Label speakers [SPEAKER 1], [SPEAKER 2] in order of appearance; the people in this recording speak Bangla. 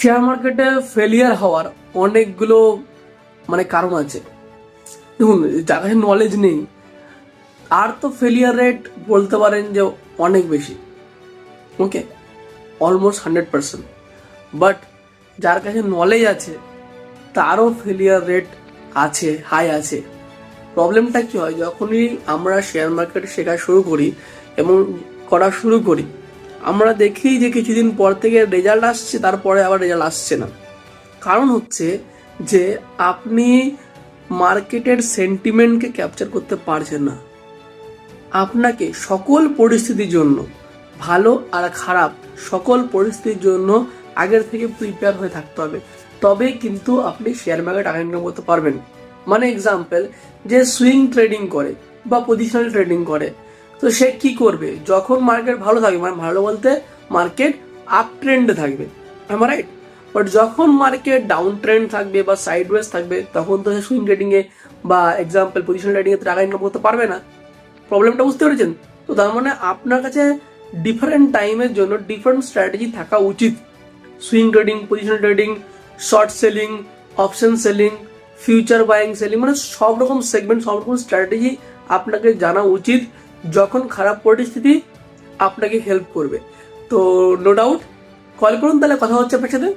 [SPEAKER 1] শেয়ার মার্কেটে ফেলিয়ার হওয়ার অনেকগুলো কারণ আছে। দেখুন, যার কাছে নলেজ নেই আর তো ফেলিয়ার রেট বলতে পারেন যে অনেক বেশি, ওকে, অলমোস্ট 100%। বাট যার কাছে নলেজ আছে তারও ফেলিয়ার রেট আছে, হাই আছে। প্রবলেমটা কি হয়, যখনই আমরা শেয়ার মার্কেট শেখা শুরু করি এবং করা শুরু করি, আমরা দেখি যে কিছুদিন পর থেকে রেজাল্ট আসছে, তারপরে আবার রেজাল্ট আসছে না। কারণ হচ্ছে যে আপনি মার্কেটের সেন্টিমেন্টকে ক্যাপচার করতে পারছেন না। আপনাকে সকল পরিস্থিতির জন্য, ভালো আর খারাপ সকল পরিস্থিতির জন্য আগের থেকে প্রিপেয়ার হয়ে থাকতে হবে, তবেই কিন্তু আপনি শেয়ার মার্কেট টাকা ইনকাম করতে পারবেন। এক্সাম্পল, যে সুইং ট্রেডিং করে বা পজিশনাল ট্রেডিং করে, তো সে কি করবে, যখন মার্কেট ভালো থাকবে, ভালো বলতে মার্কেট আপ ট্রেন্ডে থাকবে, রাইট? বাট যখন মার্কেট ডাউন ট্রেন্ড থাকবে বা সাইডওয়েজ থাকবে, তখন তো সে সুইং ট্রেডিংয়ে বা এক্সাম্পল পজিশনাল ট্রেডিংয়ে টাকা ইনকাম করতে পারবে না। প্রবলেমটা বুঝতে পেরেছেন? তো তার মানে আপনার কাছে ডিফারেন্ট টাইমের জন্য ডিফারেন্ট স্ট্র্যাটেজি থাকা উচিত। Swing trading, positional trading, short selling, option selling, future buying selling, সব রকম সেগমেন্ট, সব রকম স্ট্র্যাটেজি আপনাকে জানা উচিত, যখন খারাপ পরিস্থিতি আপনাকে হেল্প করবে। তো নো ডাউট কল করুন, তাহলে কথা হচ্ছে আপনার সাথে।